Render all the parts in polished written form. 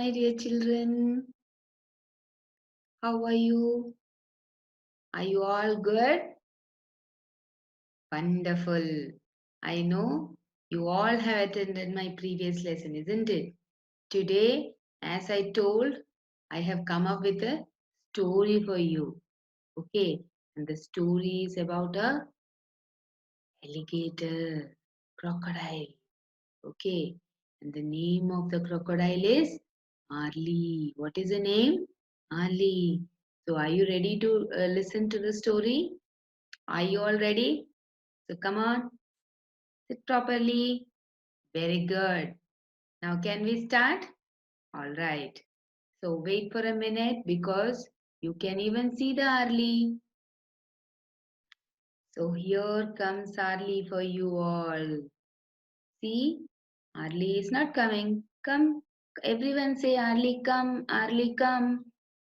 my dear children. How are you? Are you all good? Wonderful. I know you all have attended my previous lesson, isn't it? Today, as I told, I have come up with a story for you. Okay, and the story is about a alligator, crocodile. Okay, and the name of the crocodile is Arlie. What is the name? Arlie. So, are you ready to listen to the story? Are you all ready? So, come on, sit properly. Very good. Now, can we start? All right. So, wait for a minute because you can even see the Arlie. So, here comes Arlie for you all. See, Arlie is not coming. Come, everyone say Arlie come, Arlie come.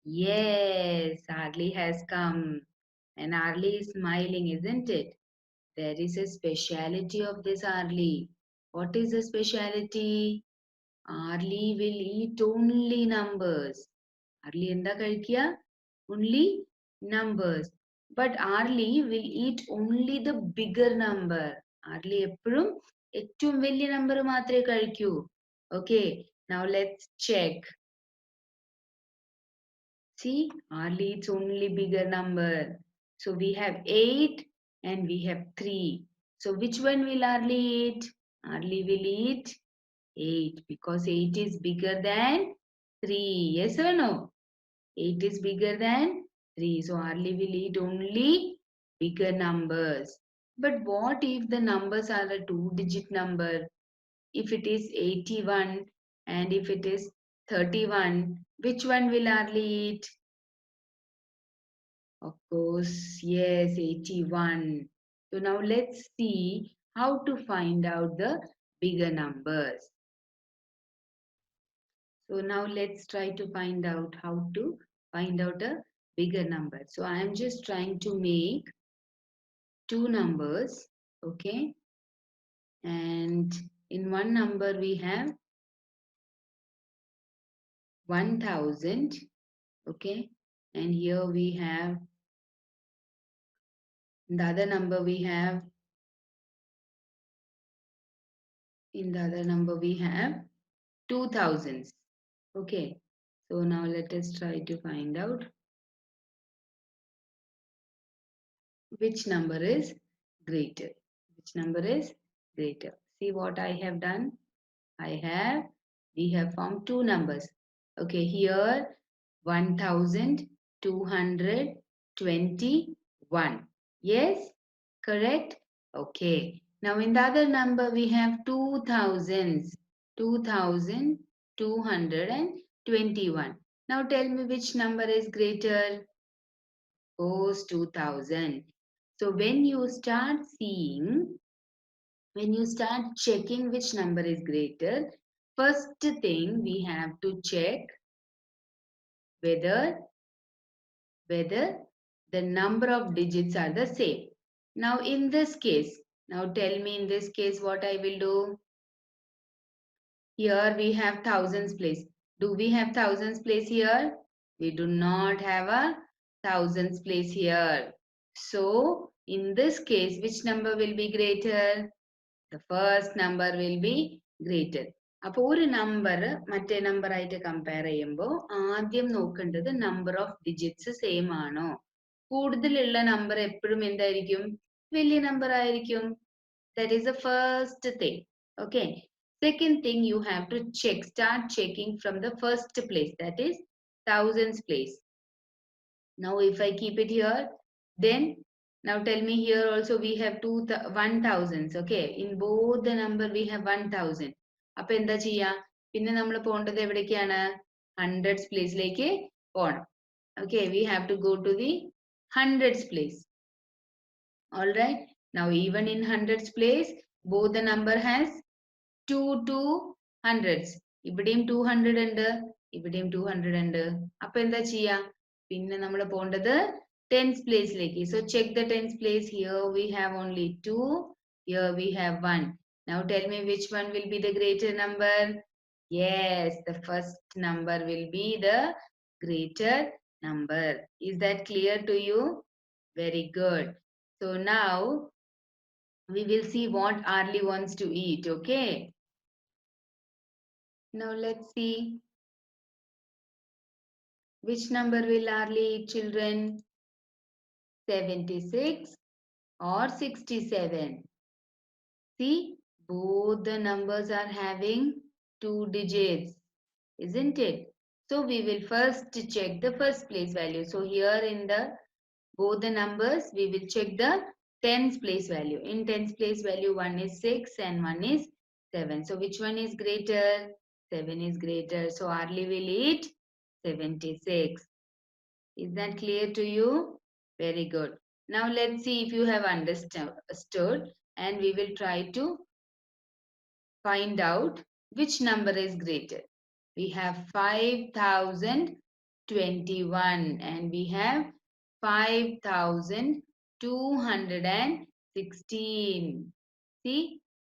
Yes, Arlie has come. And Arlie is smiling, isn't it? There is a speciality of this Arlie. What is the speciality? Arlie will eat only numbers. Arlie എന്താ കഴിക്കുക? Only numbers. But Arlie will eat only the bigger number. Arlie എപ്പോഴും ഏറ്റവും വലിയ number മാത്രമേ കഴിക്കൂ. Okay, now let's check. See, Arlie eats only bigger number. So we have 8 and we have 3. So which one will Arlie eat? Arlie will eat 8 because 8 is bigger than 3. Yes or no? 8 is bigger than 3. So Arlie will eat only bigger numbers. But what if the numbers are a two-digit number? If it is 81 and if it is 31, which one will Arlie eat? Of course, yes, 81. So now let's see how to find out the bigger numbers. So now let's try to find out how to find out a bigger number. So I am just trying to make two numbers, okay? And in one number we have 1000, okay? And here we have, in the other number we have, in the other number we have 2000s, okay? So now let us try to find out which number is greater. Which number is greater? See what I have done? We have formed two numbers. Okay, here 1221. Yes, correct? Okay. Now in the other number we have 2000s. 2221. Now tell me which number is greater? Goes 2000. So when you start checking which number is greater, first thing we have to check whether the number of digits are the same. Now in this case, now tell me in this case what I will do. Here we have thousands place. Do we have thousands place here? We do not have a thousands place here. So in this case, which number will be greater? The first number will be greater. അപ്പോൾ ഒരു number മറ്റേ number ആയിട്ട് compare ചെയ്യുമ്പോൾ ആദ്യം നോക്കേണ്ടത് number of digits same ആണോ? കൂടുതലുള്ള number എപ്പോഴും എന്തായിരിക്കും? വലിയ നമ്പർ ആയിരിക്കും. That is the first thing. Okay. Second thing, you have to start checking from the first place, that is thousands place. Now if I keep it here, then now tell me here also we have 1000s. Okay, in both the number we have 1000. അപ്പോൾ എന്താ ചെയ്യാ? പിന്നെ നമ്മൾ പോകേണ്ടത് എവിടേക്കാണ്? hundreds പ്ലേസിലേക്ക് പോകണം. Okay, we have to go to the hundreds place. All right. Now even in hundreds place, both the number has 200s. ഇവിടെയും 200 ഉണ്ട്, ഇവിടെയും 200 ഉണ്ട്. അപ്പോൾ എന്താ ചെയ്യാ? പിന്നെ നമ്മൾ പോകേണ്ടത് tens പ്ലേസിലേക്ക്. So check the tens place. Here we have only 2. Here we have 1. Now tell me which one will be the greater number? Yes, the first number will be the greater number. Is that clear to you? Very good. So now we will see what Arlie wants to eat, okay? Now let's see which number will Arlie eat, children? 76 or 67? See, both the numbers are having two digits, isn't it? So we will first check the first place value. So here in the both the numbers, we will check the tens place value. In tens place value, one is 6 and one is 7. So which one is greater? 7 is greater. So Arlie will eat 76. Is that clear to you? Very good. Now let's see if you have understood, and we will try to find out which number is greater. We have 5021 and we have 5216. See,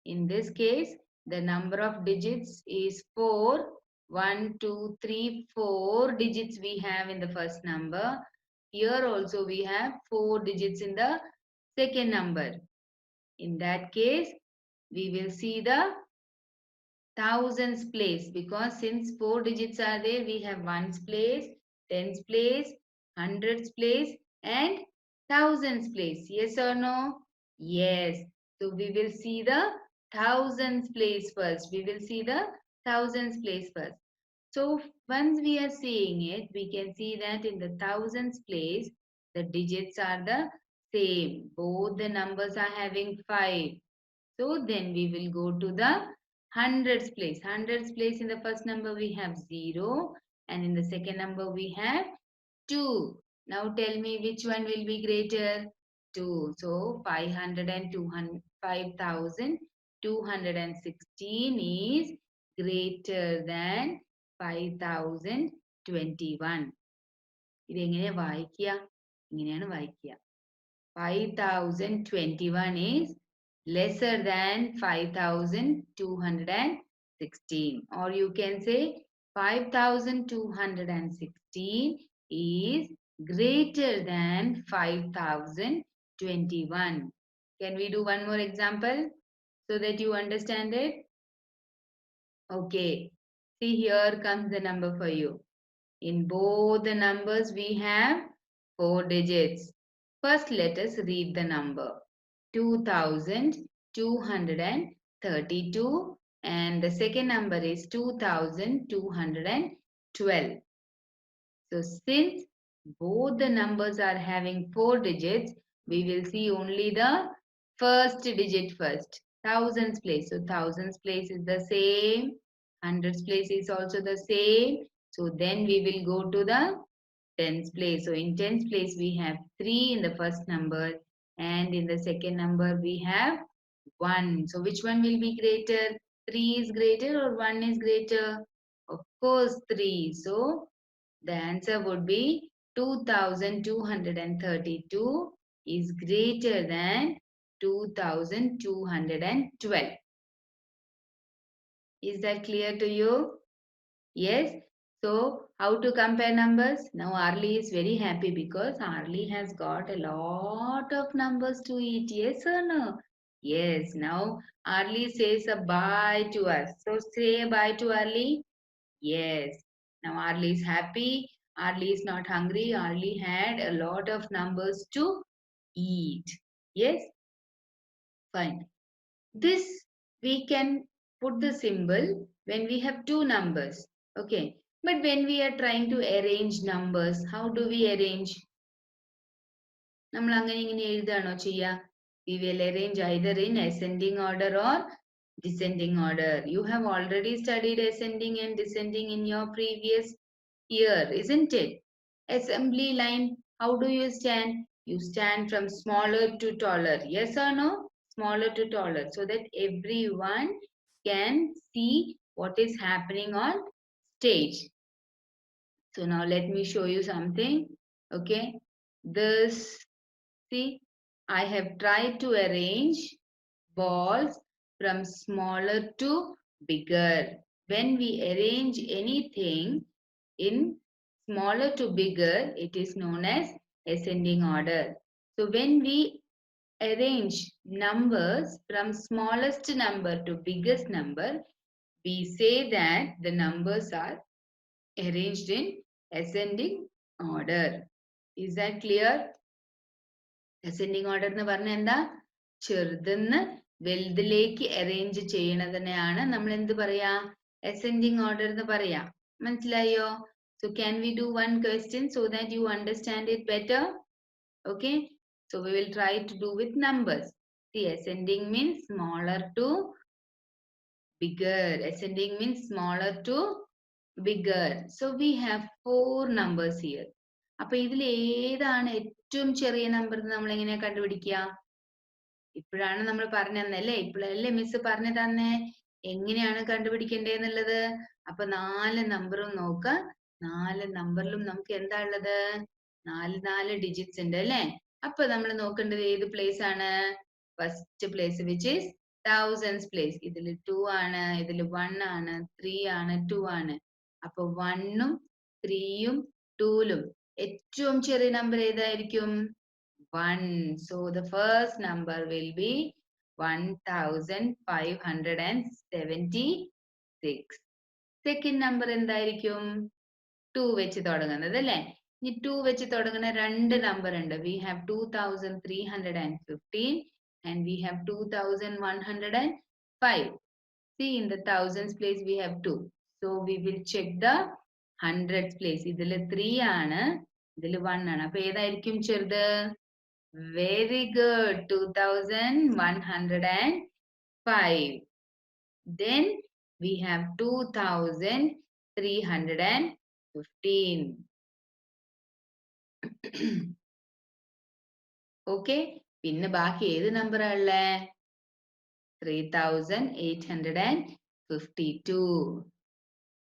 in this case, the number of digits is 4. 1, 2, 3, 4 digits we have in the first number. Here also we have 4 digits in the second number. In that case, we will see the thousands place, because since 4 digits are there, we have ones place, tens place, hundreds place and thousands place. Yes or no? Yes. So we will see the thousands place first. We will see the thousands place first. So once we are seeing it, we can see that in the thousands place, the digits are the same. Both the numbers are having 5. So then we will go to the hundreds place. Hundreds place, in the first number we have 0 and in the second number we have 2. Now tell me which one will be greater? 2. So 5216 is greater than 5021. ഇതെങ്ങനെ വായിക്കുക? ഇങ്ങനെയാണ് വായിക്കുക. 5021 is lesser than 5216, or you can say 5216 is greater than 5021. Can we do one more example so that you understand it? Okay, see, here comes the number for you. In both the numbers we have 4 digits. First, let us read the number. 2232 and the second number is 2212. So since both the numbers are having 4 digits, we will see only the first digit first. Thousands place. So thousands place is the same. Hundreds place is also the same. So then we will go to the tens place. So in tens place we have 3 in the first number and in the second number we have 1. So which one will be greater? 3 is greater or 1 is greater? Of course 3. So the answer would be 2232 is greater than 2212. Is that clear to you? Yes. So how to compare numbers? Now Arlie is very happy because Arlie has got a lot of numbers to eat. Yes or no? Yes. Now Arlie says a bye to us. So say a bye to Arlie. Yes. Now Arlie is happy. Arlie is not hungry. Arlie had a lot of numbers to eat. Yes. Fine. This we can put the symbol when we have two numbers. Okay. But when we are trying to arrange numbers, how do we arrange? നമ്മൾ അങ്ങനെ ഇങ്ങനെ എഴുതാണോ ചെയ്യുക? We will arrange either in ascending order or descending order. You have already studied ascending and descending in your previous year, isn't it? Assembly line, how do you stand? You stand from smaller to taller. Yes or no? Smaller to taller, so that everyone can see what is happening on stage. So now let me show you something. Okay, this, see, I have tried to arrange balls from smaller to bigger. when we arrange anything in smaller to bigger, it is known as ascending order. So when we arrange numbers from smallest number to biggest number, we say that the numbers are arranged in ascending order. Is that clear? Ascending order എന്ന് പറഞ്ഞ എന്താ? ചെറുതിന്ന് വലുതിലേക്ക് arrange ചെയ്യണതിനെയാണ് നമ്മൾ എന്ത് പറയാ? Ascending order എന്ന് പറയാ. മനസ്സിലായോ? So can we do one question so that you understand it better? Okay. So we will try to do with numbers. See, ascending means smaller to bigger. Ascending means smaller to bigger. So we have 4 numbers here. അപ്പൊ ഇതിൽ ഏതാണ് ഏറ്റവും ചെറിയ number എന്ന് നമ്മൾ എങ്ങനെയാ കണ്ടുപിടിക്കുക? ഇപ്പോഴാണ് നമ്മൾ പറഞ്ഞു തന്നല്ലേ, ഇപ്പോഴല്ലേ മിസ് പറഞ്ഞു തന്നെ എങ്ങനെയാണ് കണ്ടുപിടിക്കേണ്ടതെന്നുള്ളത്. അപ്പൊ 4 നമ്പറും നോക്ക, 4 നമ്പറിലും നമുക്ക് എന്താ ഉള്ളത്? 4 ഡിജിറ്റ്സ് ഉണ്ട് അല്ലേ? അപ്പൊ നമ്മൾ നോക്കേണ്ടത് ഏത് പ്ലേസ് ആണ്? First place which is thousands place. ഇതിൽ 2 ആണ്, ഇതിൽ 1 ആണ്, 3 ആണ്, 2 ആണ്. അപ്പൊ 1ഉം 3യും 2ലും ഏറ്റവും ചെറിയ നമ്പർ ഏതായിരിക്കും? 1. So the first number will be 1576. Second number എന്തായിരിക്കും? 2 വെച്ച് തുടങ്ങുന്നത് അല്ലേ? ഇനി 2 വെച്ച് തുടങ്ങുന്ന 2 നമ്പർ ഉണ്ട്. We have 2315 and we have 2105. See, in the thousands place we have 2. So we will check the hundreds place. ഇതിൽ 3 ആണ്, ഇതിൽ 1 ആണ്. അപ്പൊ ഏതായിരിക്കും ചെറുത്? Very good. 2105. Then we have 2315. Okay. പിന്നെ ബാക്കി ഏത് നമ്പറാ ഉള്ളേ? 3852.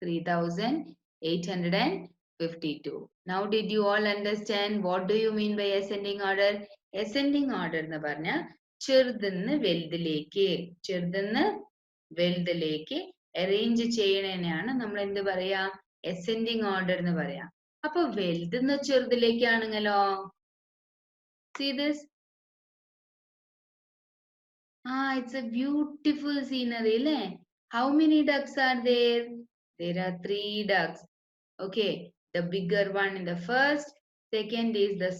3852. Now did you all understand what do you mean by ascending order? Ascending order എന്ന് പറഞ്ഞ ചെറുതിന്ന് വലുതിലേക്ക് arrange ചെയ്യണേനെയാണ് നമ്മൾ എന്ത് പറയാ? Ascending order എന്ന് പറയാ. അപ്പൊ വലുതിന്ന് ചെറുതിലേക്കാണെങ്കിലോ? See this? It's a beautiful scenery, le? How many ducks are there? There are 3 ducks. Okay, the bigger one in the first, second is the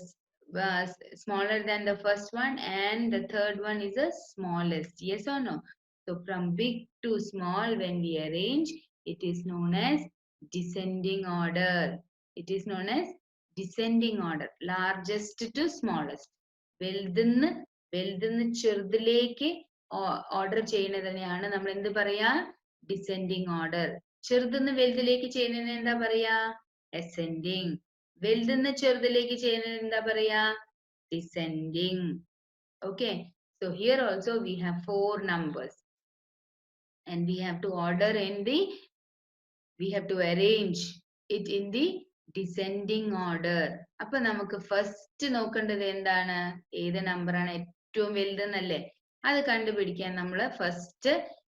smaller than the first one, and the third one is the smallest. Yes or no? So from big to small, when we arrange, it is known as descending order. It is known as descending order. Largest to smallest. വലുതിന്ന് ചെറുതിലേക്ക് order ചെയ്യുന്നതിനെയാണ് നമ്മൾ എന്ത് പറയാ? Descending order. ചെറുതിന്ന് വലുതിലേക്ക് ചെയ്യുന്നതിന് എന്താ പറയാ? Ascending. വലുതിന്ന് ചെറുതിലേക്ക് ചെയ്യുന്നതിന് എന്താ പറയാ? Descending. Okay, so here also we have 4 numbers and we have to arrange it in the descending order. അപ്പൊ നമുക്ക് ഫസ്റ്റ് നോക്കേണ്ടത് എന്താണ്? ഏത് നമ്പറാണ് ഏറ്റവും വലുതെന്നല്ലേ? അത് കണ്ടുപിടിക്കാൻ നമ്മൾ ഫസ്റ്റ്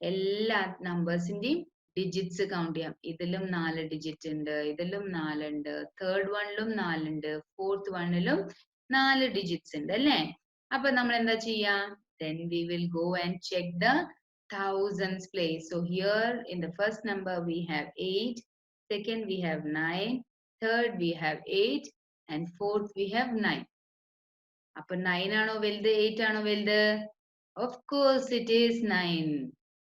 എല്ലാ നമ്പേഴ്സിന്റെയും ഡിജിറ്റ്സ് കൗണ്ട് ചെയ്യാം. ഇതിലും 4 ഡിജിറ്റ് ഉണ്ട്, ഇതിലും 4 ഉണ്ട്, തേർഡ് വണ്ണിലും 4 ഉണ്ട്, ഫോർത്ത് വണ്ണിലും 4 ഡിജിറ്റ്സ് ഉണ്ട് അല്ലേ? അപ്പൊ നമ്മൾ എന്താ ചെയ്യാ? Then we will go and check the thousands place. So here in the first number we have 8, second we have 9, third we have 8 and fourth we have 9. Appo 9 aano veldu 8 aano veldu? Of course it is 9.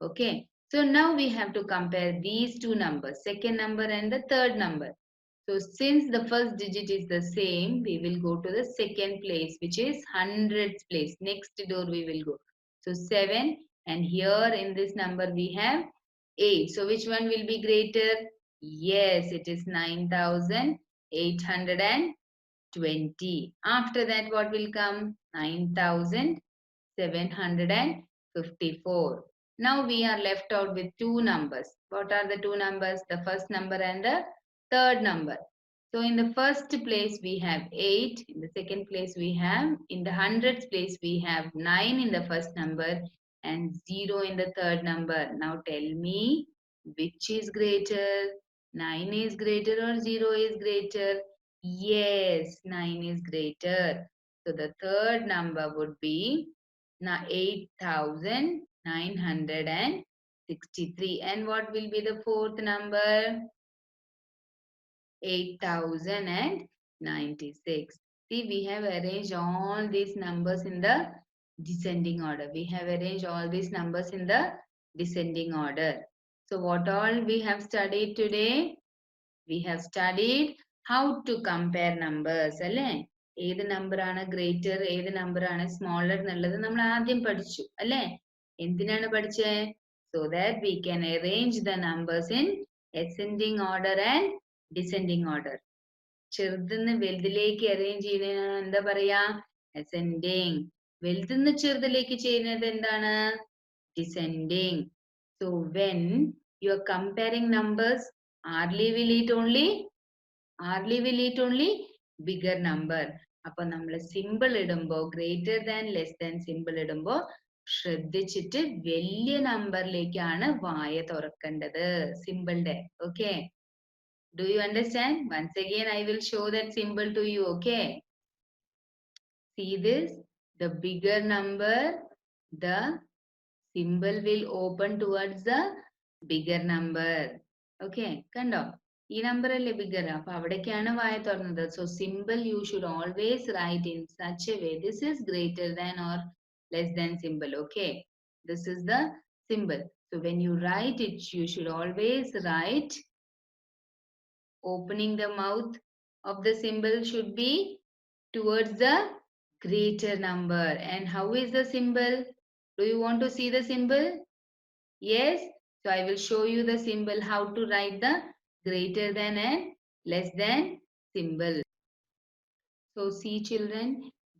Okay, so now we have to compare these two numbers, second number and the third number. So since the first digit is the same, we will go to the second place, which is hundreds place. Next door we will go. So 7, and here in this number we have 8. So which one will be greater? Yes, it is 9820. After that, what will come? 9754. Now we are left out with 2 numbers. What are the 2 numbers? The first number and the third number. So in the first place we have 8. In the second place we have, in the hundreds place we have 9 in the first number and 0 in the third number. Now tell me, Which is greater? 9 is greater or 0 is greater? Yes, 9 is greater. So the third number would be 8,963. And what will be the fourth number? 8,096. See, we have arranged all these numbers in the descending order. We have arranged all these numbers in the descending order. So what all we have studied today? We have studied how to compare numbers. അല്ലേ? ഏത് number ആണ് greater, ഏത് number ആണ് smaller എന്നുള്ളത് നമ്മൾ ആദ്യം പഠിച്ചു. അല്ലേ? എന്തിനാണ് പഠിച്ചേ? So that we can arrange the numbers in ascending order and descending order. ചെറുതിന്ന് വലുതിലേക്ക് അറേഞ്ച് ചെയ്യുന്നതിനാണ് എന്താ പറയാ? അസെൻഡിങ്. വലുതിന്ന് ചെറുതിലേക്ക് ചെയ്യുന്നത് എന്താണ്? Descending. So when you are comparing numbers, hardly will it only bigger number. അപ്പൊ നമ്മൾ സിമ്പിൾ ഇടുമ്പോ greater than less than simple ഇടുമ്പോ ശ്രദ്ധിച്ചിട്ട് വലിയ നമ്പറിലേക്കാണ് വായ തുറക്കേണ്ടത് സിമ്പിളിന്റെ. Okay, do you understand? Once again I will show that symbol to you. Okay, see this, the bigger number, the symbol will open towards the bigger number. Okay, kando ee number alle bigger, appo avadekkaanu vaaya thornathu. So symbol you should always write in such a way. This is greater than or less than symbol. Okay, this is the symbol. So when you write it, you should always write, opening the mouth of the symbol should be towards the greater number. And how is the symbol? Do you want to see the symbol? Yes. So I will show you the symbol, how to write the greater than and less than symbol. So see children,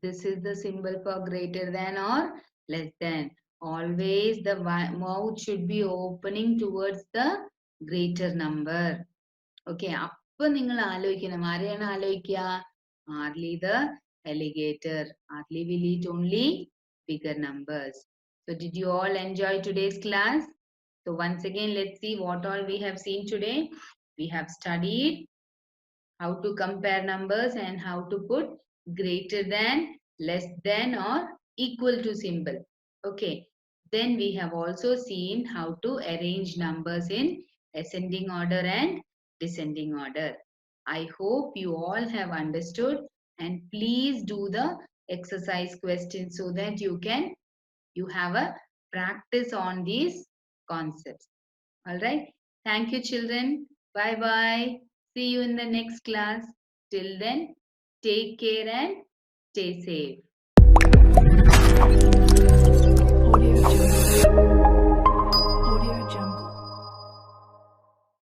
this is the symbol for greater than or less than. Always the mouth should be opening towards the greater number. Okay, appo ningal aalochikkanam, aareyana aalochikka? Hardly the alligator. Hardly will eat only bigger numbers. So did you all enjoy today's class? So once again, let's see what all we have seen today. We have studied how to compare numbers and how to put greater than, less than or equal to symbol. Okay, then we have also seen how to arrange numbers in ascending order and descending order. I hope you all have understood, and please do the exercise questions so that you have a practice on these concepts. All right. Thank you, children. Bye bye. See you in the next class. Till then, take care and stay safe.